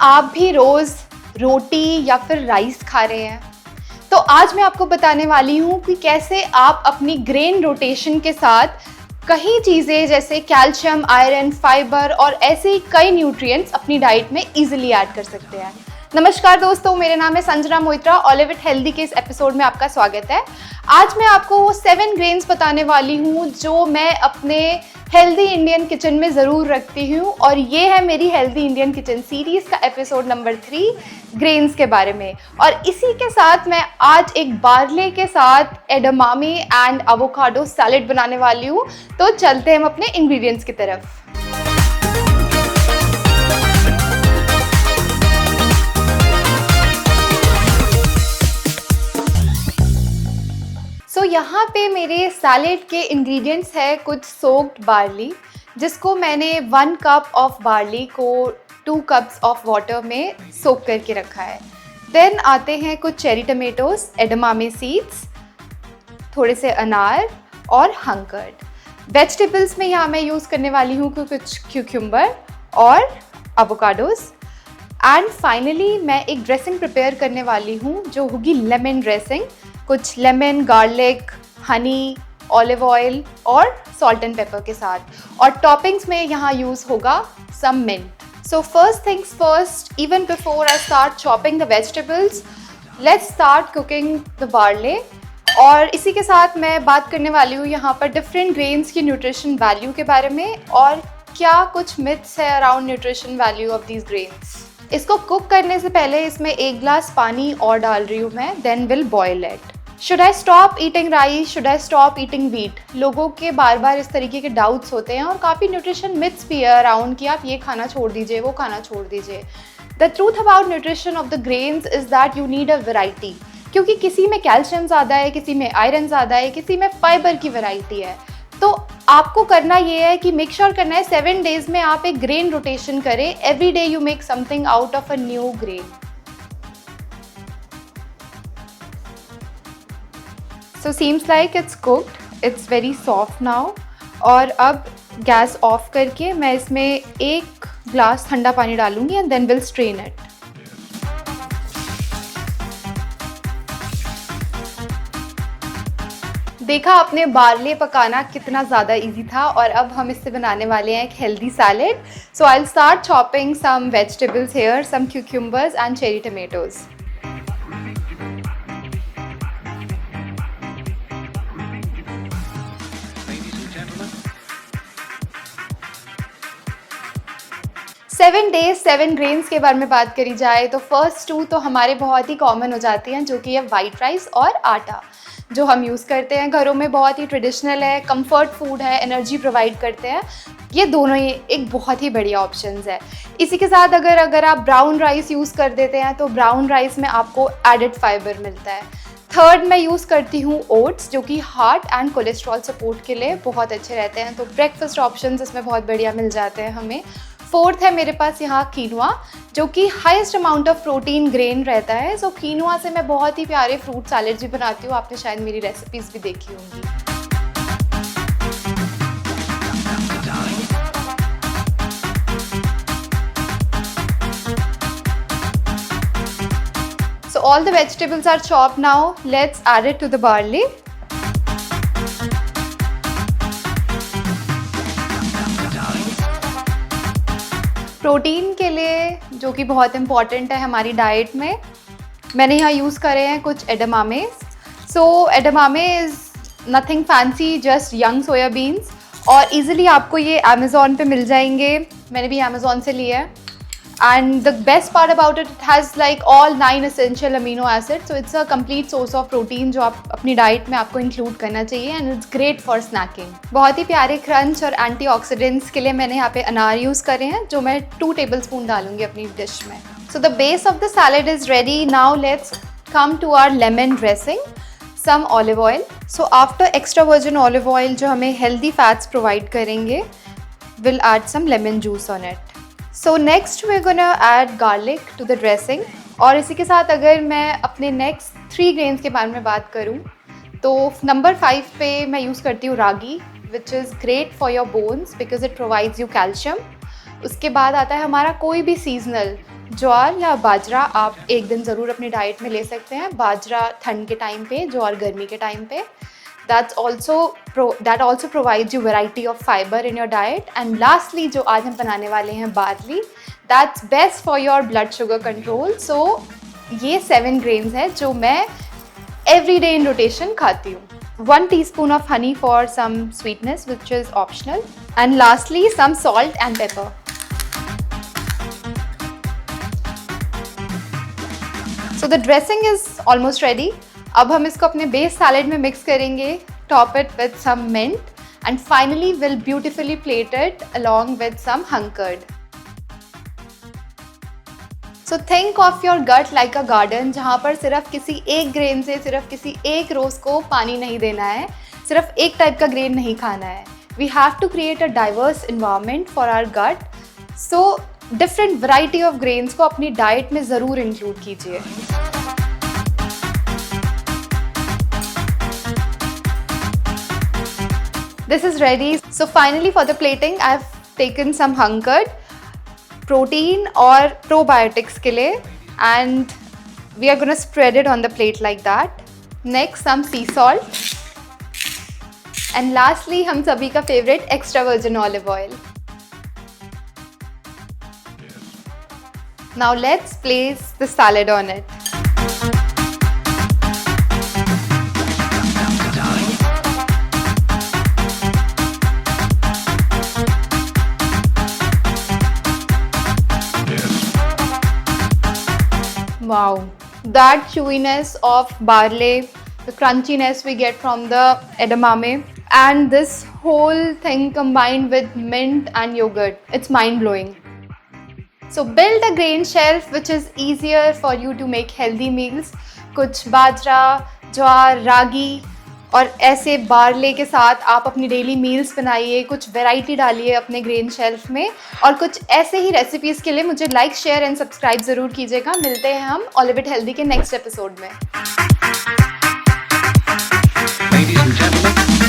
आप भी रोज़ रोटी या फिर राइस खा रहे हैं? तो आज मैं आपको बताने वाली हूँ कि कैसे आप अपनी ग्रेन रोटेशन के साथ कई चीज़ें जैसे कैल्शियम, आयरन, फाइबर और ऐसे ही कई न्यूट्रिएंट्स अपनी डाइट में इजीली ऐड कर सकते हैं। नमस्कार दोस्तों, मेरा नाम है Sanjana Moitra. Olive it healthy के इस एपिसोड में आपका स्वागत है। आज मैं आपको वो 7 ग्रेन्स बताने वाली हूँ जो मैं अपने हेल्दी इंडियन किचन में ज़रूर रखती हूँ, और ये है मेरी हेल्दी इंडियन किचन सीरीज़ का एपिसोड नंबर 3 ग्रेन्स के बारे में। और इसी के साथ मैं आज एक बार्ले के साथ एडमामी एंड एवोकाडो सैलेड बनाने वाली हूँ। तो चलते हैं हम अपने इंग्रेडिएंट्स की तरफ। यहाँ पे मेरे सैलेड के इंग्रेडिएंट्स है कुछ सोक्ड बार्ली, जिसको मैंने 1 कप ऑफ बार्ली को 2 कप्स ऑफ वाटर में सोक करके रखा है। देन आते हैं कुछ चेरी टमेटोज, एडमामे सीड्स, थोड़े से अनार और हंकर्ड। वेजिटेबल्स में यहाँ मैं यूज़ करने वाली हूँ कुछ क्यूक्यूम्बर और एवोकाडोज। एंड फाइनली मैं एक ड्रेसिंग प्रिपेयर करने वाली हूँ जो होगी लेमन ड्रेसिंग। कुछ lemon, garlic, honey, olive oil और सॉल्ट एंड पेपर के साथ। और टॉपिंग्स में यहाँ यूज़ होगा some mint. So first things first, even before I start chopping the vegetables, let's start cooking the barley. और इसी के साथ मैं बात करने वाली हूँ यहाँ पर डिफरेंट ग्रेन्स की न्यूट्रिशन वैल्यू के बारे में और क्या कुछ मिथ्स है around nutrition value of these grains. इसको कुक करने से पहले इसमें 1 ग्लास पानी और डाल रही हूँ मैं, then will boil it. Should I stop eating rice, should I stop eating wheat? लोगों के बार बार इस तरीके के डाउट्स होते हैं और काफ़ी न्यूट्रिशन मिथ्स भी है अराउंड कि आप ये खाना छोड़ दीजिए, वो खाना छोड़ दीजिए। The truth about nutrition of the grains is that you need a variety, क्योंकि किसी में कैल्शियम ज़्यादा है, किसी में आयरन ज़्यादा है, किसी में फाइबर की वैरायटी है। तो आपको करना ये है कि मेक श्योर करना है 7 डेज में आप एक ग्रेन रोटेशन करें। Every day you make something out of a new grain. So seems like it's cooked, it's very soft now। और अब गैस ऑफ करके मैं इसमें 1 ग्लास ठंडा पानी डालूंगी and then will strain it. देखा आपने बार्ले पकाना कितना ज़्यादा इजी था। और अब हम इससे बनाने वाले हैं एक healthy salad. So I will start chopping some vegetables here, some cucumbers and cherry tomatoes. Seven days 7 grains के बारे में बात करी जाए तो फर्स्ट 2 तो हमारे बहुत ही कॉमन हो जाती हैं, जो कि है वाइट राइस और आटा, जो हम यूज़ करते हैं घरों में। बहुत ही ट्रेडिशनल है, कंफर्ट फूड है, एनर्जी प्रोवाइड करते हैं। ये दोनों ही एक बहुत ही बढ़िया ऑप्शंस है। इसी के साथ अगर आप ब्राउन राइस यूज़ कर देते हैं तो ब्राउन राइस में आपको एडेड फाइबर मिलता है। थर्ड मैं यूज़ करती हूँ ओट्स, जो कि हार्ट एंड कोलेस्ट्रॉल सपोर्ट के लिए बहुत अच्छे रहते हैं। तो ब्रेकफास्ट ऑप्शंस इसमें बहुत बढ़िया मिल जाते हैं हमें। फोर्थ है मेरे पास यहाँ कीनुआ, जो कि highest amount of protein grain रहता है। सो कीनुआ से मैं बहुत ही प्यारे फ्रूट सैलेड भी बनाती हूँ। आपने शायद मेरी रेसिपीज़ भी देखी होंगी। So all the vegetables are chopped now. Let's add it to the barley. Protein के लिए, जो कि बहुत इंपॉर्टेंट है हमारी डाइट में, मैंने यहाँ यूज़ करे हैं कुछ edamame. So edamame is nothing fancy, just young soybeans. और इजीली आपको ये अमेज़ॉन पे मिल जाएंगे। मैंने भी अमेज़ॉन से लिया है। And the best part about it has like all 9 essential amino acid. So it's a complete source of protein जो आप अपनी डाइट में आपको इंक्लूड करना चाहिए। And it's great for snacking. बहुत ही प्यारे क्रंच और एंटीऑक्सीडेंट्स के लिए मैंने यहाँ पे अनार यूज़ करे हैं, जो मैं 2 टेबलस्पून डालूंगी अपनी डिश में। So the base of the salad is ready. Now let's come to our lemon dressing. Some olive oil. So after extra virgin olive oil जो हमें हेल्दी फैट्स प्रोवाइड करेंगे, will add some lemon juice on it. So next we are gonna add garlic to the dressing. और इसी के साथ अगर मैं अपने नेक्स्ट 3 ग्रेन्स के बारे में बात करूँ तो नंबर 5 पे मैं यूज़ करती हूँ ragi, which is great for your bones because it provides you calcium. उसके बाद आता है हमारा कोई भी सीजनल ज्वार या बाजरा आप एक दिन ज़रूर अपनी डाइट में ले सकते हैं। बाजरा ठंड के टाइम पे, ज्वार गर्मी के टाइम पे। that also provides you variety of fiber in your diet. And lastly जो आज हम बनाने वाले हैं barley, that's best for your blood sugar control. So ये 7 grains है जो मैं every day in rotation खाती हूँ. 1 teaspoon of honey for some sweetness which is optional. And lastly some salt and pepper. So the dressing is almost ready. अब हम इसको अपने बेस सैलेड में मिक्स करेंगे. Top it with some mint and finally will beautifully plate it along with some hung curd. So think of your gut like a garden जहाँ पर सिर्फ किसी एक ग्रेन से, सिर्फ किसी एक रोज़ को पानी नहीं देना है, सिर्फ एक टाइप का ग्रेन नहीं खाना है. We have to create a diverse environment for our gut. So different variety of grains को अपनी डाइट में ज़रूर इंक्लूड कीजिए. This is ready. So finally for the plating I've taken some hung curd, protein और probiotics के लिए, and we are gonna spread it on the plate like that. Next some sea salt, and lastly हम सभी का favorite extra virgin olive oil. Now let's place the salad on it. Wow, that chewiness of barley, the crunchiness we get from the edamame, and this whole thing combined with mint and yogurt, it's mind-blowing. So build a grain shelf which is easier for you to make healthy meals. कुछ बाजरा, ज्वार, रागी और ऐसे barley के साथ आप अपनी daily meals बनाइए. कुछ variety डालिए अपने ग्रेन शेल्फ में, और कुछ ऐसे ही रेसिपीज़ के लिए मुझे लाइक, शेयर एंड सब्सक्राइब ज़रूर कीजिएगा. मिलते हैं हम ऑल अ बिट हेल्दी के नेक्स्ट एपिसोड में. Ladies and gentlemen.